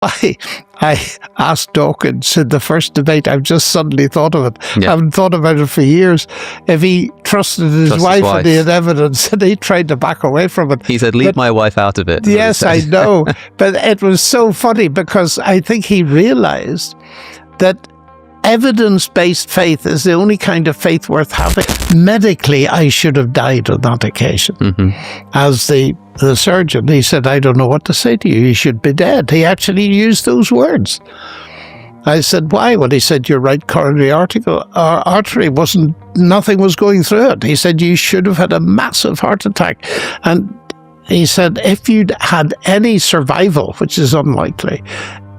I asked Dawkins in the first debate, I've just suddenly thought of it. Yeah. I haven't thought about it for years. If he trusted his wife and he had evidence and he tried to back away from it. He said, leave my wife out of it. Yes, I know. But it was so funny because I think he realized that evidence-based faith is the only kind of faith worth having. Medically, I should have died on that occasion. As the surgeon, he said, I don't know what to say to you. You should be dead. He actually used those words. I said, why? Well, he said, your right coronary artery wasn't, nothing was going through it. He said, you should have had a massive heart attack. And he said, if you'd had any survival, which is unlikely,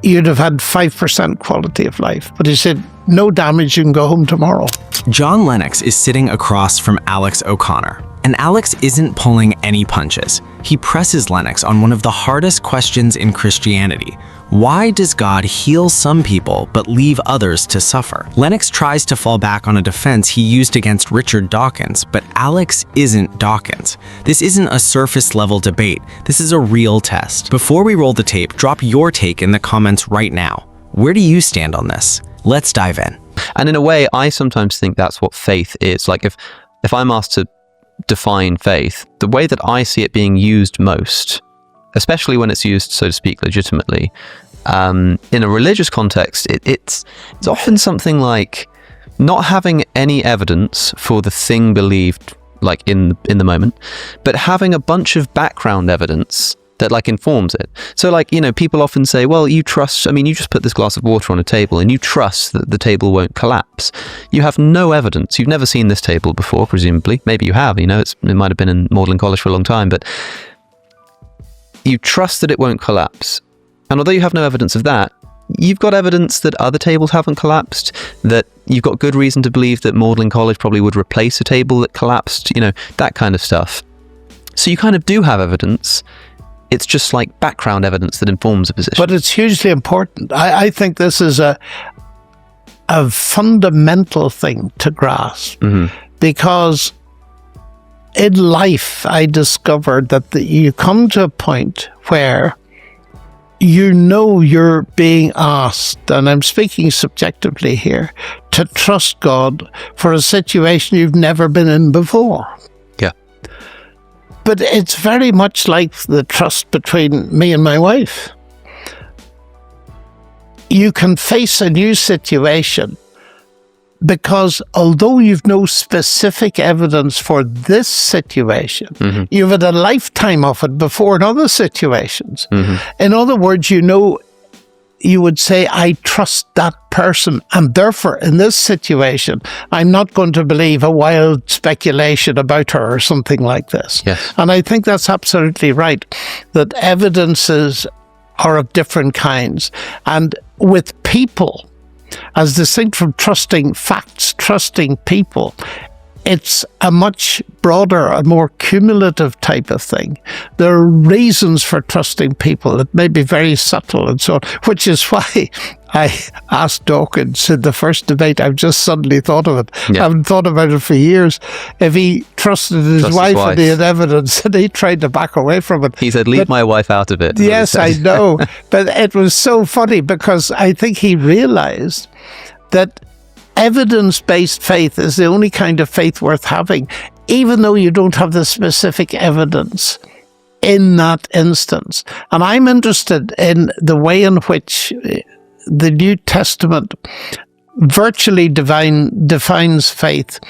you'd have had 5% quality of life. But he said, no damage, you can go home tomorrow. John Lennox is sitting across from Alex O'Connor, and Alex isn't pulling any punches. He presses Lennox on one of the hardest questions in Christianity. Why does God heal some people but leave others to suffer? Lennox tries to fall back on a defense he used against Richard Dawkins, but Alex isn't Dawkins. This isn't a surface-level debate. This is a real test. Before we roll the tape, drop your take in the comments right now. Where do you stand on this? Let's dive in. And in a way, I sometimes think that's what faith is. Like if I'm asked to define faith, the way that I see it being used most, especially when it's used, so to speak, legitimately, in a religious context, it's often something like not having any evidence for the thing believed, like in the moment, but having a bunch of background evidence that like informs it. So like, you know, people often say, well, you trust, I mean, you just put this glass of water on a table and you trust that the table won't collapse. You have no evidence. You've never seen this table before, presumably. Maybe you have, you know, it might have been in Magdalen College for a long time, but you trust that it won't collapse. And although you have no evidence of that, you've got evidence that other tables haven't collapsed, that you've got good reason to believe that Magdalen College probably would replace a table that collapsed, you know, that kind of stuff. So you kind of do have evidence. It's just like background evidence that informs a position. But it's hugely important. I think this is a fundamental thing to grasp, because in life I discovered that you come to a point where you know you're being asked, and I'm speaking subjectively here, to trust God for a situation you've never been in before. But it's very much like the trust between me and my wife. You can face a new situation because although you've no specific evidence for this situation, you've had a lifetime of it before in other situations. In other words, you know, you would say, I trust that person, and therefore in this situation I'm not going to believe a wild speculation about her or something like this. Yes. And I think that's absolutely right, that evidences are of different kinds. And with people, as distinct from trusting facts, trusting people, it's a much broader, a more cumulative type of thing. There are reasons for trusting people that may be very subtle and so on, which is why I asked Dawkins in the first debate, I've just suddenly thought of it. I haven't thought about it for years. If he trusted his wife and he had evidence and he tried to back away from it. He said, leave my wife out of it. Yes, I know. But it was so funny because I think he realized that evidence-based faith is the only kind of faith worth having, even though you don't have the specific evidence in that instance. And I'm interested in the way in which the New Testament virtually defines faith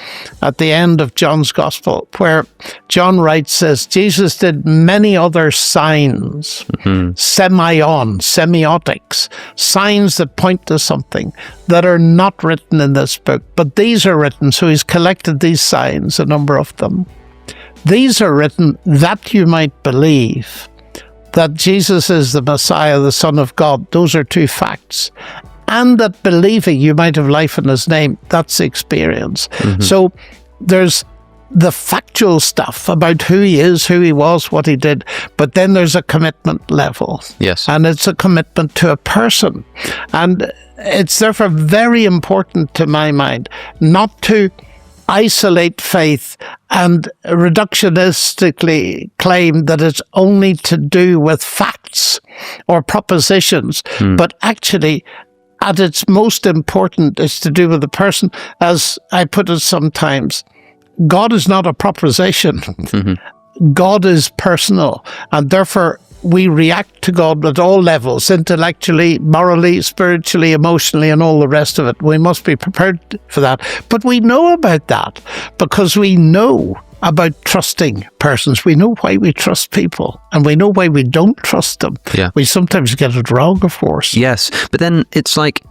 at the end of John's Gospel, where John writes, says, Jesus did many other signs, semiotics, signs that point to something that are not written in this book, but these are written. So he's collected these signs, a number of them. These are written that you might believe that Jesus is the Messiah, the Son of God. Those are two facts. And that believing you might have life in his name, that's the experience. So there's the factual stuff about who he is, who he was, what he did, but then there's a commitment level. Yes. And it's a commitment to a person. And it's therefore very important to my mind not to isolate faith and reductionistically claim that it's only to do with facts facts or propositions, but actually at its most important is to do with the person. As I put it sometimes, God is not a proposition. God is personal, and therefore we react to God at all levels, intellectually, morally, spiritually, emotionally, and all the rest of it. We must be prepared for that. But we know about that because we know about trusting persons. We know why we trust people, and we know why we don't trust them. Yeah. We sometimes get it wrong, of course. Yes, but then it's like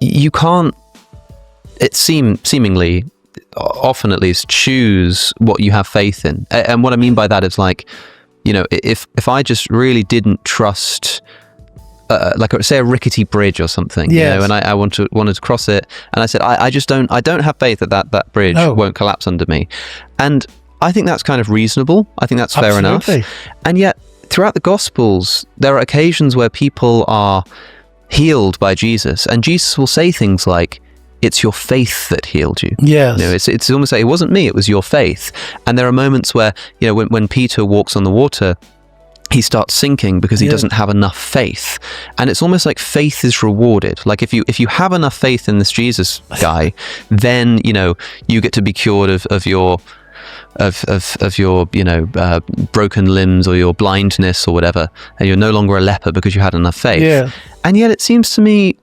you can't, seemingly, often at least, choose what you have faith in. And what I mean by that is like, you know, if I just really didn't trust, like say a rickety bridge or something, yes. you know, and I wanted to cross it, and I said I don't have faith that bridge won't collapse under me, and I think that's kind of reasonable. I think that's fair enough. And yet throughout the Gospels there are occasions where people are healed by Jesus, and Jesus will say things like, it's your faith that healed you. Yes. You know, it's almost like it wasn't me, it was your faith. And there are moments where, you know, when Peter walks on the water, he starts sinking because he doesn't have enough faith. And it's almost like faith is rewarded. Like if you have enough faith in this Jesus guy, then, you know, you get to be cured of your you know, broken limbs or your blindness or whatever, and you're no longer a leper because you had enough faith. Yeah. And yet it seems to me,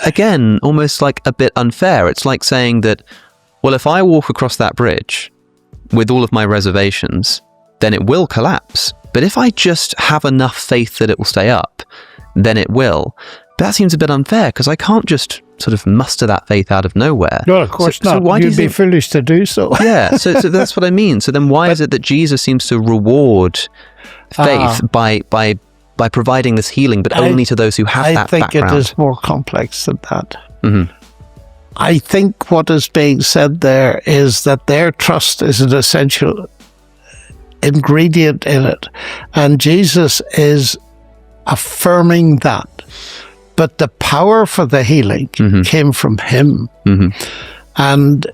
again, almost like a bit unfair. It's like saying that, well, if I walk across that bridge with all of my reservations, then it will collapse. But if I just have enough faith that it will stay up, then it will. But that seems a bit unfair because I can't just sort of muster that faith out of nowhere. No, of course not. So why You'd be foolish to do so. Yeah, so that's what I mean. So then why is it that Jesus seems to reward faith by providing this healing, but only to those who have that background? I think it is more complex than that. I think what is being said there is that their trust is an essential ingredient in it, and Jesus is affirming that. But the power for the healing came from him. And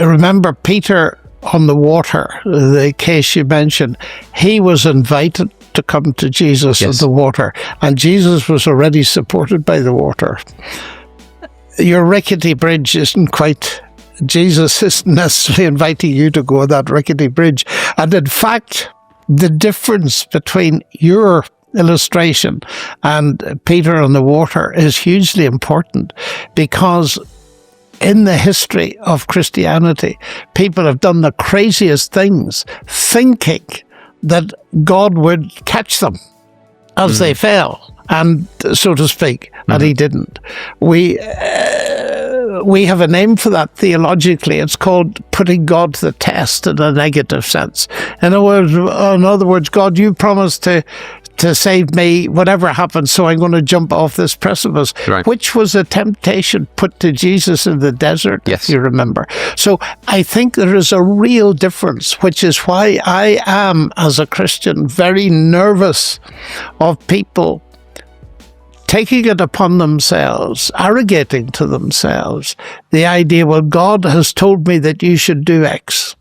remember Peter on the water, the case you mentioned, he was invited to come to Jesus in the water, and Jesus was already supported by the water. Your rickety bridge isn't quite, Jesus isn't necessarily inviting you to go on that rickety bridge. And in fact, the difference between your illustration and Peter on the water is hugely important, because in the history of Christianity, people have done the craziest things thinking that God would catch them as they fell, and so to speak, and he didn't. We have a name for that theologically. It's called putting God to the test in a negative sense. In other words, God, you promised to save me whatever happens, so I'm going to jump off this precipice, which was a temptation put to Jesus in the desert, if you remember. So I think there is a real difference, which is why I am, as a Christian, very nervous of people taking it upon themselves, arrogating to themselves the idea, well, God has told me that you should do X.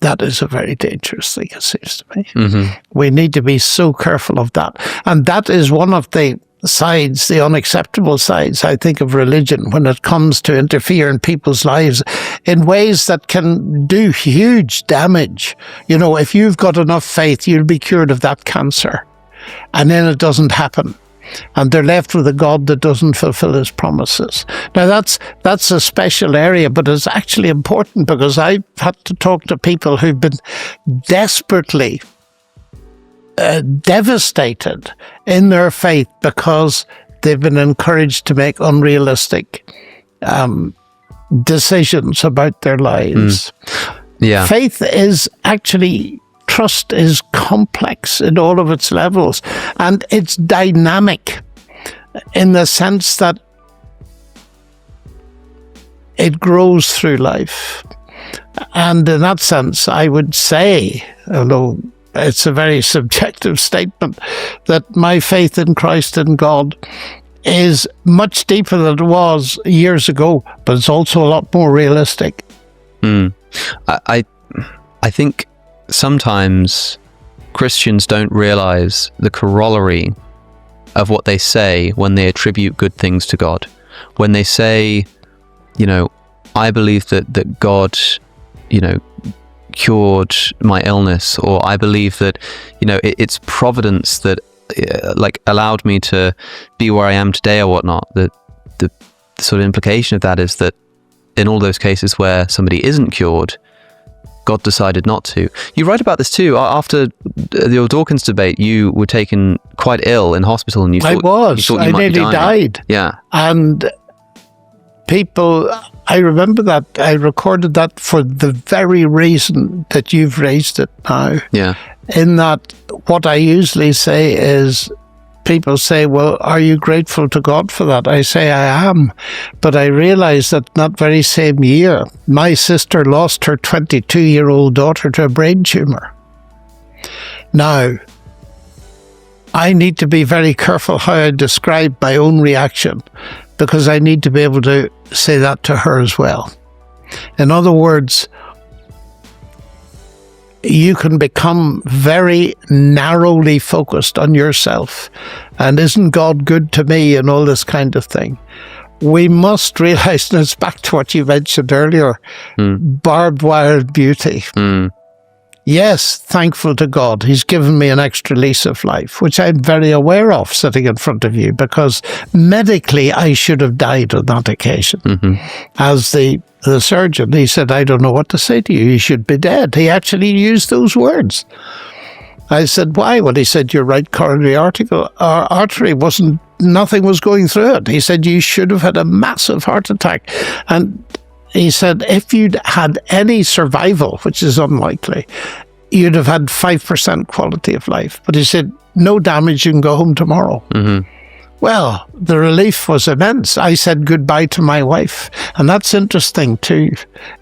That is a very dangerous thing, it seems to me. We need to be so careful of that. And that is one of the sides, the unacceptable sides, I think, of religion when it comes to interfere in people's lives in ways that can do huge damage. You know, if you've got enough faith, you'll be cured of that cancer. And then it doesn't happen. And they're left with a God that doesn't fulfill his promises. Now that's a special area, but it's actually important, because I've had to talk to people who've been desperately devastated in their faith because they've been encouraged to make unrealistic decisions about their lives. Faith is actually, trust is complex in all of its levels, and it's dynamic in the sense that it grows through life. And in that sense, I would say, although it's a very subjective statement, that my faith in Christ and God is much deeper than it was years ago, but it's also a lot more realistic. I think sometimes Christians don't realize the corollary of what they say when they attribute good things to God. When they say, I believe that God, cured my illness, or I believe that, it's providence that allowed me to be where I am today or whatnot. The sort of implication of that is that in all those cases where somebody isn't cured, God decided not to. You write about this too. After the Dawkins debate, you were taken quite ill in hospital, and I nearly died. Yeah. And people, I remember that. I recorded that for the very reason that you've raised it now. Yeah. In that, what I usually say is, people say, well, are you grateful to God for that? I say I am. But I realize that that very same year, my sister lost her 22-year-old daughter to a brain tumor. Now, I need to be very careful how I describe my own reaction, because I need to be able to say that to her as well. In other words, you can become very narrowly focused on yourself, and isn't God good to me, and all this kind of thing. We must realize, and it's back to what you mentioned earlier, barbed wire beauty. Yes, thankful to God, He's given me an extra lease of life, which I'm very aware of sitting in front of you, because medically I should have died on that occasion. As the surgeon, he said, I don't know what to say to you. You should be dead. He actually used those words. I said, why? Well, he said, your right coronary artery nothing was going through it. He said, you should have had a massive heart attack. And he said, if you'd had any survival, which is unlikely, you'd have had 5% quality of life. But he said, no damage, you can go home tomorrow. Well, the relief was immense. I said goodbye to my wife. And that's interesting too,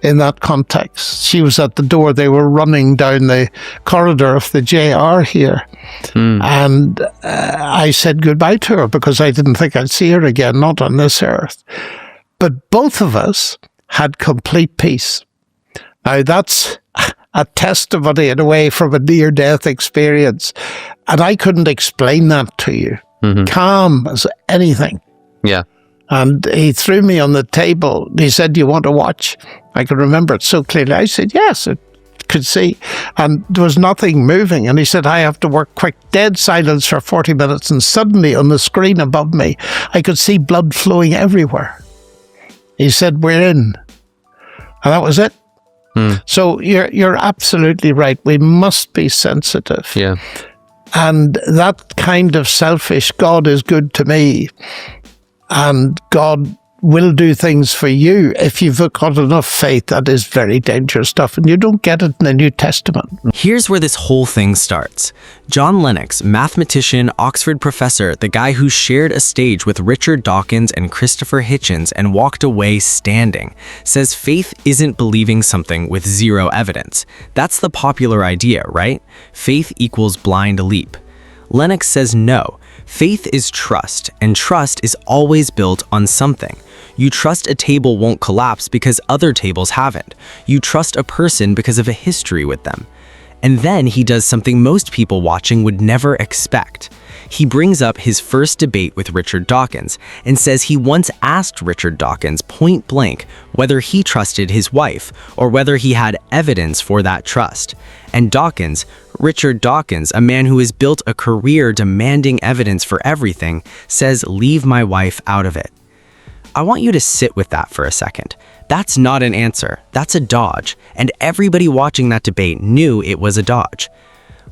in that context. She was at the door. They were running down the corridor of the JR here. And I said goodbye to her, because I didn't think I'd see her again, not on this earth. But both of us had complete peace. Now, that's a testimony in a way from a near-death experience. And I couldn't explain that to you. Calm as anything. Yeah. And he threw me on the table. He said, do you want to watch? I can remember it so clearly. I said, yes, I could see. And there was nothing moving. And he said, I have to work quick. Dead silence for 40 minutes. And suddenly on the screen above me, I could see blood flowing everywhere. He said, we're in. And that was it. So you're absolutely right. We must be sensitive. Yeah. And that kind of selfish, God is good to me, and God will do things for you. If you've got enough faith, that is very dangerous stuff, and you don't get it in the New Testament. Here's where this whole thing starts. John Lennox, mathematician, Oxford professor, the guy who shared a stage with Richard Dawkins and Christopher Hitchens and walked away standing, says faith isn't believing something with zero evidence. That's the popular idea, right? Faith equals blind leap. Lennox says no. Faith is trust, and trust is always built on something. You trust a table won't collapse because other tables haven't. You trust a person because of a history with them. And then he does something most people watching would never expect. He brings up his first debate with Richard Dawkins and says he once asked Richard Dawkins point blank whether he trusted his wife or whether he had evidence for that trust. And Richard Dawkins, a man who has built a career demanding evidence for everything, says, leave my wife out of it. I want you to sit with that for a second. That's not an answer. That's a dodge. And everybody watching that debate knew it was a dodge.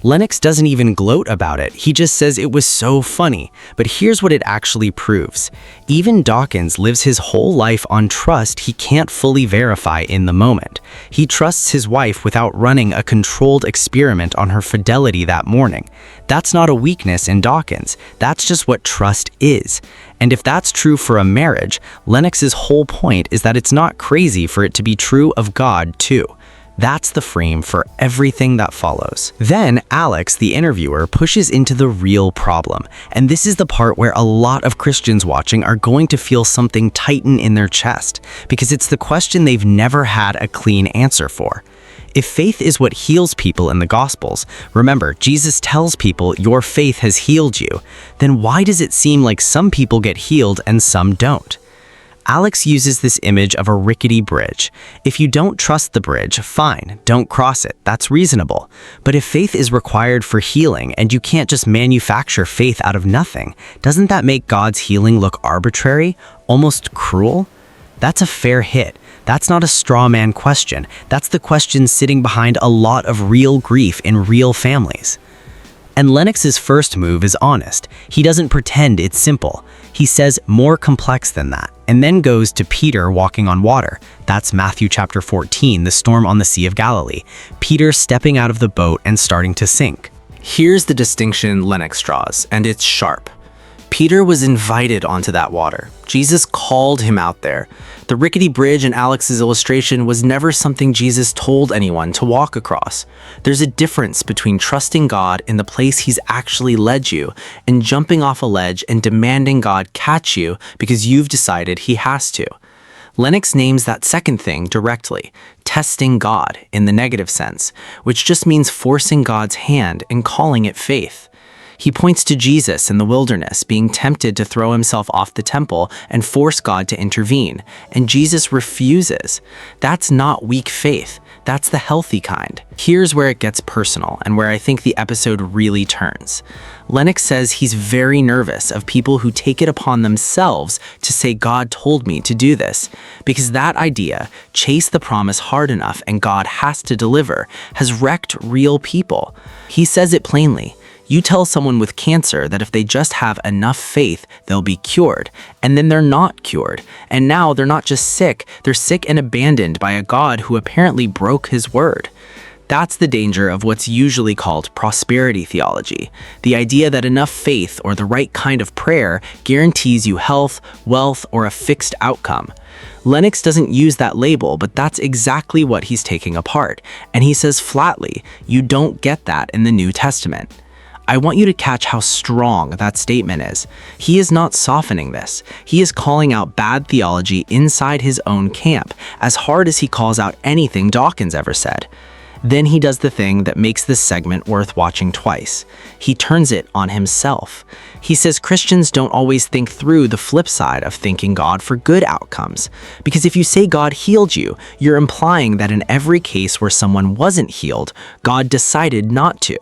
Lennox doesn't even gloat about it. He just says it was so funny. But here's what it actually proves. Even Dawkins lives his whole life on trust he can't fully verify in the moment. He trusts his wife without running a controlled experiment on her fidelity that morning. That's not a weakness in Dawkins. That's just what trust is. And if that's true for a marriage, Lennox's whole point is that it's not crazy for it to be true of God too. That's the frame for everything that follows. Then Alex, the interviewer, pushes into the real problem. And this is the part where a lot of Christians watching are going to feel something tighten in their chest, because it's the question they've never had a clean answer for. If faith is what heals people in the Gospels, remember, Jesus tells people your faith has healed you, then why does it seem like some people get healed and some don't? Alex uses this image of a rickety bridge. If you don't trust the bridge, fine, don't cross it, that's reasonable. But if faith is required for healing and you can't just manufacture faith out of nothing, doesn't that make God's healing look arbitrary, almost cruel? That's a fair hit. That's not a straw man question. That's the question sitting behind a lot of real grief in real families. And Lennox's first move is honest. He doesn't pretend it's simple. He says more complex than that, and then goes to Peter walking on water. That's Matthew chapter 14, the storm on the Sea of Galilee. Peter stepping out of the boat and starting to sink. Here's the distinction Lennox draws, and it's sharp. Peter was invited onto that water. Jesus called him out there. The rickety bridge in Alex's illustration was never something Jesus told anyone to walk across. There's a difference between trusting God in the place he's actually led you and jumping off a ledge and demanding God catch you because you've decided he has to. Lennox names that second thing directly, testing God in the negative sense, which just means forcing God's hand and calling it faith. He points to Jesus in the wilderness being tempted to throw himself off the temple and force God to intervene, and Jesus refuses. That's not weak faith. That's the healthy kind. Here's where it gets personal and where I think the episode really turns. Lennox says he's very nervous of people who take it upon themselves to say God told me to do this, because that idea, chase the promise hard enough and God has to deliver, has wrecked real people. He says it plainly. You tell someone with cancer that if they just have enough faith, they'll be cured, and then they're not cured. And now they're not just sick, they're sick and abandoned by a God who apparently broke his word. That's the danger of what's usually called prosperity theology, the idea that enough faith or the right kind of prayer guarantees you health, wealth, or a fixed outcome. Lennox doesn't use that label, but that's exactly what he's taking apart, and he says flatly, you don't get that in the New Testament. I want you to catch how strong that statement is. He is not softening this. He is calling out bad theology inside his own camp, as hard as he calls out anything Dawkins ever said. Then he does the thing that makes this segment worth watching twice. He turns it on himself. He says Christians don't always think through the flip side of thanking God for good outcomes. Because if you say God healed you, you're implying that in every case where someone wasn't healed, God decided not to.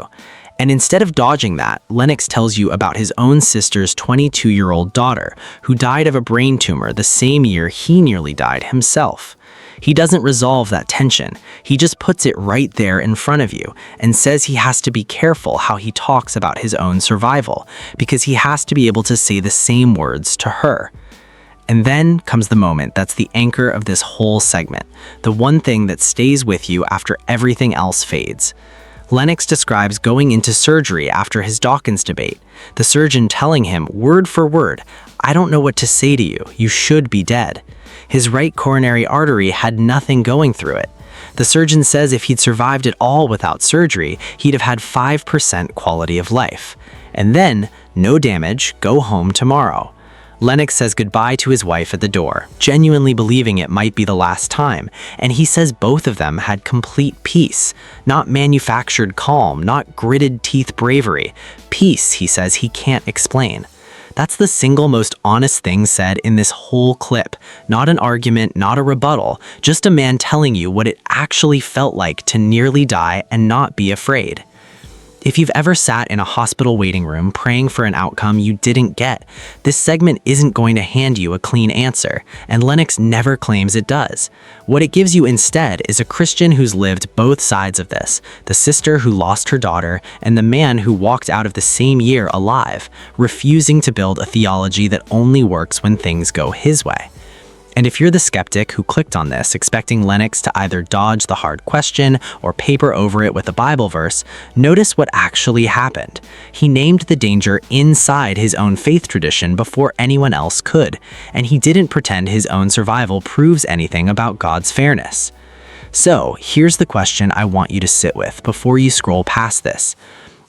And instead of dodging that, Lennox tells you about his own sister's 22-year-old daughter, who died of a brain tumor the same year he nearly died himself. He doesn't resolve that tension. He just puts it right there in front of you and says he has to be careful how he talks about his own survival, because he has to be able to say the same words to her. And then comes the moment that's the anchor of this whole segment, the one thing that stays with you after everything else fades. Lennox describes going into surgery after his Dawkins debate, the surgeon telling him word for word, "I don't know what to say to you, you should be dead." His right coronary artery had nothing going through it. The surgeon says if he'd survived it all without surgery, he'd have had 5% quality of life. And then, no damage, go home tomorrow. Lennox says goodbye to his wife at the door, genuinely believing it might be the last time, and he says both of them had complete peace, not manufactured calm, not gritted teeth bravery. Peace, he says, he can't explain. That's the single most honest thing said in this whole clip. Not an argument, not a rebuttal, just a man telling you what it actually felt like to nearly die and not be afraid. If you've ever sat in a hospital waiting room praying for an outcome you didn't get, this segment isn't going to hand you a clean answer, and Lennox never claims it does. What it gives you instead is a Christian who's lived both sides of this, the sister who lost her daughter and the man who walked out of the same year alive, refusing to build a theology that only works when things go his way. And if you're the skeptic who clicked on this expecting Lennox to either dodge the hard question or paper over it with a Bible verse, notice what actually happened. He named the danger inside his own faith tradition before anyone else could, and he didn't pretend his own survival proves anything about God's fairness. So, here's the question I want you to sit with before you scroll past this.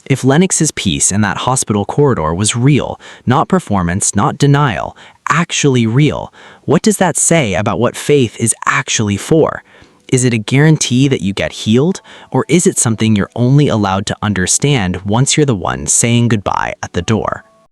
If Lennox's peace in that hospital corridor was real, not performance, not denial, actually real, what does that say about what faith is actually for? Is it a guarantee that you get healed, or is it something you're only allowed to understand once you're the one saying goodbye at the door?